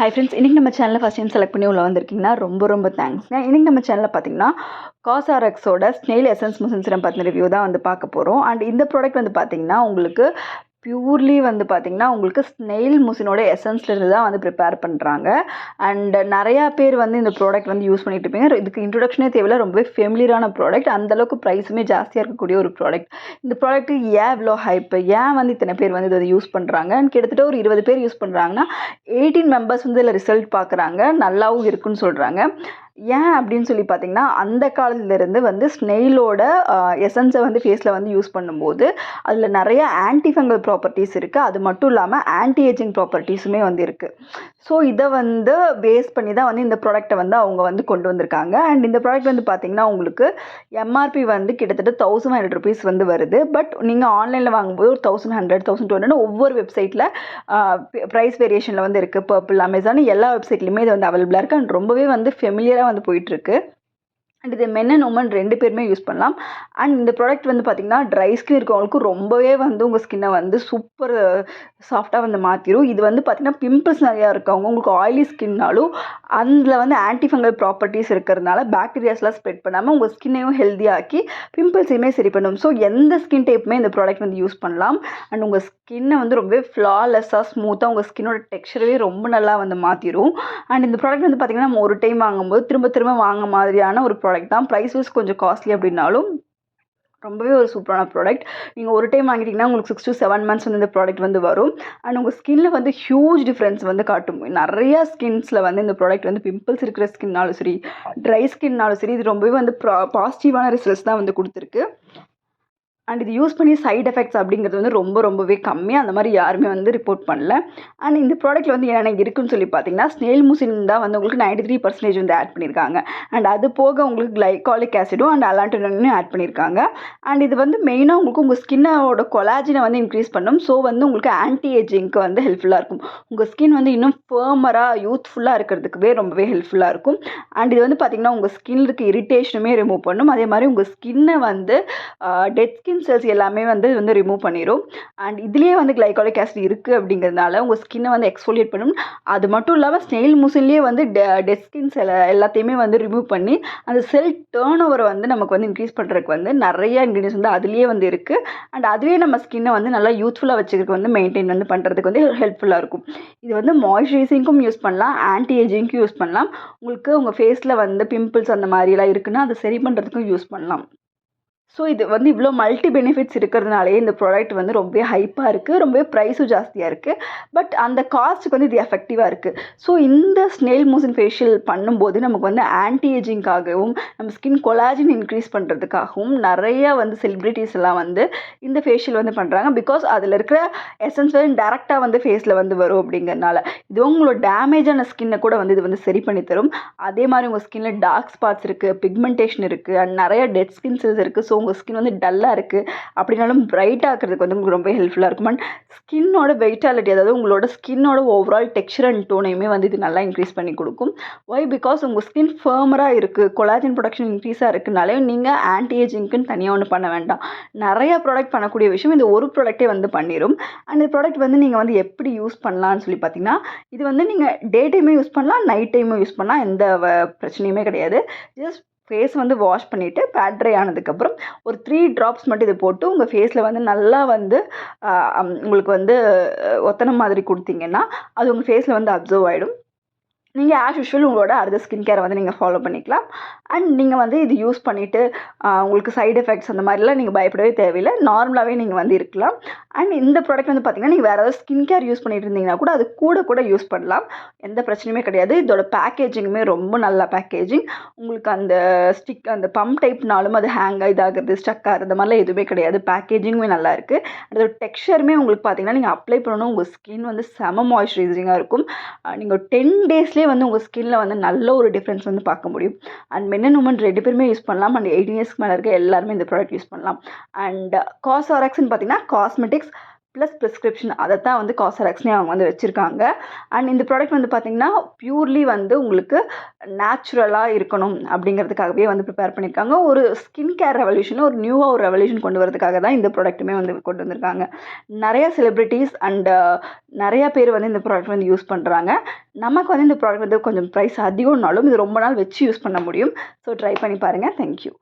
Hi friends, இன்றைக்கி நம்ம சேனலில் ஃபஸ்ட் டைம் செலக்ட் பண்ணி உள்ள வந்திருக்கீங்கன்னா ரொம்ப தேங்க்ஸ்ங்க. இன்றைக்கி நம்ம சேனலில் பார்த்தீங்கன்னா காஸ்ஆர்எக்ஸோட ஸ்னெயில் எசன்ஸ் முசன் சிரம் பற்றின ரிவ்யூ தான் வந்து பார்க்க போகிறோம். அண்ட் இந்த ப்ராடக்ட் வந்து பார்த்திங்கன்னா உங்களுக்கு பியூர்லி வந்து பார்த்திங்கன்னா உங்களுக்கு ஸ்னெயில் முசினோட எசன்ஸ்லேருந்து தான் வந்து ப்ரிப்பேர் பண்ணுறாங்க. அண்ட் நிறையா பேர் வந்து இந்த ப்ராடக்ட் வந்து யூஸ் பண்ணிட்டு இருப்பீங்க. இதுக்கு இன்ட்ரொடக்ஷனே தேவையில்ல, ரொம்பவே ஃபெமிலியரான ப்ராடக்ட், அந்தளவுக்கு ப்ரைஸுமே ஜாஸ்தியாக இருக்கக்கூடிய ஒரு ப்ராடக்ட். இந்த ப்ராடக்ட்டு ஏன் இவ்வளோ ஹைப்பு, ஏன் வந்து இத்தனை பேர் வந்து இதை யூஸ் பண்ணுறாங்க, கிட்டத்தட்ட ஒரு 20 பேர் யூஸ் பண்ணுறாங்கன்னா 18 மெம்பர்ஸ் வந்து இதில் ரிசல்ட் பார்க்குறாங்க, நல்லாவும் இருக்குன்னு சொல்கிறாங்க. ஏன் அப்படின்னு சொல்லி பார்த்தீங்கன்னா, அந்த காலத்துலேருந்து வந்து ஸ்னெயிலோட எசன்ஸை வந்து ஃபேஸில் வந்து யூஸ் பண்ணும்போது அதில் நிறைய ஆன்டி ஃபங்கல் ப்ராப்பர்ட்டிஸ் இருக்குது. அது மட்டும் இல்லாமல் ஆன்டி ஏஜிங் ப்ராப்பர்ட்டிஸுமே வந்து இருக்குது. ஸோ இதை வந்து பேஸ் பண்ணி தான் வந்து இந்த ப்ராடக்ட்டை வந்து அவங்க வந்து கொண்டு வந்திருக்காங்க. அண்ட் இந்த ப்ராடக்ட் வந்து பார்த்திங்கன்னா உங்களுக்கு எம்ஆர்பி வந்து கிட்டத்தட்ட 1500 ருபீஸ் வந்து வருது. பட் நீங்கள் ஆன்லைனில் வாங்கும்போது ஒரு 1100, 1200 ஒவ்வொரு வெப்சைட்டில் ப்ரைஸ் வேரியேஷனில் வந்து இருக்குது. பர்பிள், அமேசான் எல்லா வெப்சைட்லையுமே இது வந்து அவைலபிளாக இருக்குது. அண்ட் ரொம்பவே வந்து ஃபெமிலியராக வந்து போயிட்டுருக்கு. அண்ட் இது மென் அண்ட் உமன் 2 பேருமே யூஸ் பண்ணலாம். அண்ட் இந்த ப்ராடக்ட் வந்து பார்த்திங்கன்னா ட்ரை ஸ்கின் இருக்கவங்களுக்கு ரொம்பவே வந்து உங்கள் ஸ்கின்னை வந்து சூப்பர் சாஃப்டாக வந்து மாற்றிடும். இது வந்து பார்த்திங்கன்னா பிம்பிள்ஸ் நிறையா இருக்கவங்க, உங்களுக்கு ஆயிலி ஸ்கின்னாலும் அதில் வந்து ஆன்டிஃபங்கல் ப்ராப்பர்ட்டிஸ் இருக்கிறதுனால பாக்டீரியாஸ்லாம் ஸ்ப்ரெட் பண்ணாமல் உங்கள் ஸ்கின்னையும் ஹெல்த்தியாக்கி பிம்பிள்ஸையுமே சரி பண்ணும். ஸோ எந்த ஸ்கின் டைப்புமே இந்த ப்ராடக்ட் வந்து யூஸ் பண்ணலாம். அண்ட் உங்கள் ஸ்கின்னை வந்து ரொம்பவே ஃப்ளாலெஸ்ஸாக ஸ்மூத்தாக உங்கள் ஸ்கின்னோட டெக்ஸ்சரவே ரொம்ப நல்லா வந்து மாற்றிடும். அண்ட் இந்த ப்ராடக்ட் வந்து பார்த்திங்கன்னா நம்ம ஒரு டைம் வாங்கும்போது திரும்ப வாங்க மாதிரியான ஒரு ப்ராடக்ட் தான். ப்ரைஸ் வைஸ் கொஞ்சம் காஸ்ட்லி அப்படின்னாலும் ரொம்பவே ஒரு சூப்பரான ப்ராடக்ட். நீங்கள் ஒரு டைம் வாங்கிட்டீங்கன்னா உங்களுக்கு 6 to 7 months வந்து இந்த ப்ராடக்ட் வந்து வரும். அண்ட் உங்கள் ஸ்கின்னில் வந்து ஹியூஜ் டிஃப்ரென்ஸ் வந்து காட்டும். நிறையா ஸ்கின்ஸில் வந்து இந்த ப்ராடக்ட் வந்து பிம்பிள்ஸ் இருக்கிற ஸ்கின்னாலும் சரி, ட்ரை ஸ்கின்னாலும் சரி, இது ரொம்பவே வந்து பாசிட்டிவான ரிசல்ட்ஸ் தான் வந்து கொடுத்துருக்கு. அண்ட் இது யூஸ் பண்ணி சைட் எஃபெக்ட்ஸ் அப்படிங்கிறது வந்து ரொம்பவே கம்மி. அந்த மாதிரி யாருமே வந்து ரிப்போர்ட் பண்ணல. அண்ட் இந்த ப்ராடக்ட்டில் வந்து என்னென்ன இருக்குன்னு சொல்லி பார்த்தீங்கன்னா, ஸ்னெயில் முசின் தான் வந்து உங்களுக்கு 93% வந்து ஆட் பண்ணியிருக்காங்க. அண்ட் அது போக உங்களுக்கு கிளைகாலிக் ஆசிடும் அண்ட் அலான்டோனினும் ஆட் பண்ணியிருக்காங்க. அண்ட் இது வந்து மெயினாக உங்களுக்கு உங்கள் ஸ்கின்னோட கொலாஜினை வந்து இன்க்ரீஸ் பண்ணும். ஸோ வந்து உங்களுக்கு ஆன்டி ஏஜிங்க்கு வந்து ஹெல்ப்ஃபுல்லாக இருக்கும். உங்கள் ஸ்கின் வந்து இன்னும் ஃபர்மராக யூத்ஃபுல்லாக இருக்கிறதுக்குவே ரொம்பவே ஹெல்ப்ஃபுல்லாக இருக்கும். அண்ட் இது வந்து பார்த்திங்கன்னா உங்கள் ஸ்கின்ல இருக்க இரிட்டேஷனுமே ரிமூவ் பண்ணும். அதே மாதிரி உங்கள் ஸ்கின்னை வந்து டெட் ஸ்கின் செல்ஸ் எல்லாமே வந்து ரிமூவ் பண்ணிடும். அண்ட் இதுலேயே வந்து கிளைகாலிக் ஆசிட் இருக்குது அப்படிங்கிறதுனால உங்கள் ஸ்கின்னை வந்து எக்ஸ்ஃபோலியேட் பண்ணும். அது மட்டும் இல்லாமல் ஸ்னெயில் முசின்லேயே வந்து டெட் ஸ்கின் செல் எல்லாத்தையுமே வந்து ரிமூவ் பண்ணி அந்த செல் டேர்ன் ஓவரை வந்து நமக்கு வந்து இன்க்ரீஸ் பண்ணுறதுக்கு வந்து நிறைய இன்க்ரீடியன்ஸ் வந்து அதுலேயே வந்து இருக்குது. அண்ட் அதுவே நம்ம ஸ்கின்னை வந்து நல்லா யூத்ஃபுல்லாக வச்சுக்கிறதுக்கு வந்து மெயின்டைன் வந்து பண்ணுறதுக்கு வந்து ஹெல்ப்ஃபுல்லாக இருக்கும். இது வந்து மாய்ஸ்சரைசிங்க்கும் யூஸ் பண்ணலாம், ஆன்டி ஏஜிங்க்கும் யூஸ் பண்ணலாம். உங்களுக்கு உங்கள் ஃபேஸில் வந்து பிம்பிள்ஸ் அந்த மாதிரிலாம் இருக்குன்னா அதை சரி பண்ணுறதுக்கும் யூஸ் பண்ணலாம். ஸோ இது வந்து இவ்வளோ மல்டி பெனிஃபிட்ஸ் இருக்கிறதுனாலே இந்த ப்ராடக்ட் வந்து ரொம்பவே ஹைப்பாக இருக்குது, ரொம்பவே ப்ரைஸும் ஜாஸ்தியாக இருக்குது. பட் அந்த காஸ்ட்டுக்கு வந்து இது எஃபெக்டிவாக இருக்குது. ஸோ இந்த ஸ்னெயில் முசின் ஃபேஷியல் பண்ணும்போது நமக்கு வந்து ஆன்டி ஏஜிங்காகவும் நம்ம ஸ்கின் கொலாஜின் இன்க்ரீஸ் பண்ணுறதுக்காகவும் நிறையா வந்து செலிப்ரிட்டிஸ் எல்லாம் வந்து இந்த ஃபேஷியல் வந்து பண்ணுறாங்க. பிகாஸ் அதில் இருக்கிற எசன்ஸ் வந்து டேரெக்டாக வந்து ஃபேஸில் வந்து வரும் அப்படிங்கிறதுனால இது உங்களோட டேமேஜான ஸ்கின்னை கூட வந்து இது வந்து சரி பண்ணி தரும். அதே மாதிரி உங்கள் ஸ்கின்னில் டார்க் ஸ்பாட்ஸ் இருக்குது, பிக்மெண்டேஷன் இருக்குது, அண்ட் நிறைய டெட் ஸ்கின் செல்ஸ் இருக்குது. ஸோ உங்கள் ஸ்கின் வந்து டல்லாக இருக்குது அப்படின்னாலும் பிரைட் ஆக்கிறதுக்கு வந்து உங்களுக்கு ரொம்ப ஹெல்ப்ஃபுல்லாக இருக்கும். அண்ட் ஸ்கின்னோட வெயிட்டாலிட்டி, அதாவது உங்களோட ஸ்கின்னோட ஓவரால் டெக்ஸ்சர் அண்ட் டோனையுமே வந்து இது நல்லா இன்க்ரீஸ் பண்ணி கொடுக்கும். ஒய்? பிகாஸ் உங்கள் ஸ்கின் ஃபர்மராக இருக்குது, கொலாஜன் ப்ரொடக்ஷன் இன்க்ரீஸாக இருக்குனாலே நீங்கள் ஆன்டி ஏஜிங்க்குன்னு தனியாக ஒன்று பண்ண வேண்டாம். நிறையா ப்ராடக்ட் பண்ணக்கூடிய விஷயம் இந்த ஒரு ப்ராடக்ட்டே வந்து பண்ணிடும். அண்ட் இந்த ப்ராடக்ட் வந்து நீங்கள் வந்து எப்படி யூஸ் பண்ணலான்னு சொல்லி பார்த்தீங்கன்னா, இது வந்து நீங்கள் டே டைமே யூஸ் பண்ணலாம், நைட் டைமும் யூஸ் பண்ணலாம், எந்த பிரச்சனையுமே கிடையாது. ஜஸ்ட் ஃபேஸ் வந்து வாஷ் பண்ணிவிட்டு பேட் ட்ரை ஆனதுக்கப்புறம் ஒரு 3 drops மட்டும் இது போட்டு உங்கள் ஃபேஸில் வந்து நல்லா வந்து உங்களுக்கு வந்து ஒத்தனை மாதிரி கொடுத்தீங்கன்னா அது உங்கள் ஃபேஸில் வந்து அப்சர்வ் ஆகிடும். நீங்கள் ஆஸ் யூஷுவல் உங்களோட அடுத்த ஸ்கின் கேரை வந்து நீங்கள் ஃபாலோ பண்ணிக்கலாம். அண்ட் நீங்கள் வந்து இது யூஸ் பண்ணிவிட்டு உங்களுக்கு சைடு எஃபெக்ட்ஸ் அந்த மாதிரிலாம் நீங்கள் பயப்படவே தேவையில்லை, நார்மலாகவே நீங்கள் வந்து இருக்கலாம். அண்ட் இந்த ப்ராடக்ட் வந்து பார்த்திங்கன்னா நீங்கள் வேறு ஏதாவது ஸ்கின் கேர் யூஸ் பண்ணிட்டு இருந்தீங்கன்னா கூட அது கூட யூஸ் பண்ணலாம், எந்த பிரச்சனையுமே கிடையாது. இதோட பேக்கேஜிங்குமே ரொம்ப நல்ல பேக்கேஜிங். உங்களுக்கு அந்த அந்த பம்ப் டைப்னாலும் அது இதாகிறது, ஸ்டக் ஆகிறது, அந்த மாதிரிலாம் எதுவுமே கிடையாது. பேக்கேஜிங்குமே நல்லா இருக்குது. அதோட டெக்ஸ்சருமே உங்களுக்கு பார்த்திங்கன்னா நீங்கள் அப்ளை பண்ணணும், உங்கள் ஸ்கின் வந்து செம மாய்ஸ்சரைசிங்காக இருக்கும். நீங்கள் 10 days வந்து உங்கள் ஸ்கின்ல வந்து நல்ல ஒரு டிஃப்ரென்ஸ் வந்து பார்க்க முடியும். அண்ட் மென் அண்ட் உமன் 2 பேருமே யூஸ் பண்ணலாம். அண்ட் 18 yearsக்கு மேலே இருக்க எல்லாருமே இந்த ப்ராடக்ட் யூஸ் பண்ணலாம். அண்ட் காஸ்ஆர்எக்ஸ்ன்னு பார்த்தீங்கன்னா காஸ்மெட்டிக்ஸ் ப்ளஸ் ப்ரிஸ்கிரிப்ஷன் அதை தான் வந்து காசரக்ஸ்னே அவங்க வந்து வச்சுருக்காங்க. அண்ட் இந்த ப்ராடக்ட் வந்து பார்த்திங்கன்னா பியூர்லி வந்து உங்களுக்கு நேச்சுரலாக இருக்கணும் அப்படிங்கிறதுக்காகவே வந்து ப்ரிப்பேர் பண்ணியிருக்காங்க. ஒரு ஸ்கின் கேர் ரெவல்யூஷனில் ஒரு நியூவாக ஒரு ரெவல்யூஷன் கொண்டு வரதுக்காக தான் இந்த ப்ராடக்ட்டுமே வந்து கொண்டு வந்திருக்காங்க. நிறைய செலிப்ரிட்டிஸ் அண்டு நிறையா பேர் வந்து இந்த ப்ராடக்ட் வந்து யூஸ் பண்ணுறாங்க. நமக்கு வந்து இந்த ப்ராடக்ட் வந்து கொஞ்சம் ப்ரைஸ் அதிகம்னாலும் இது ரொம்ப நாள் வச்சு யூஸ் பண்ண முடியும். ஸோ ட்ரை பண்ணி பாருங்கள். தேங்க்யூ.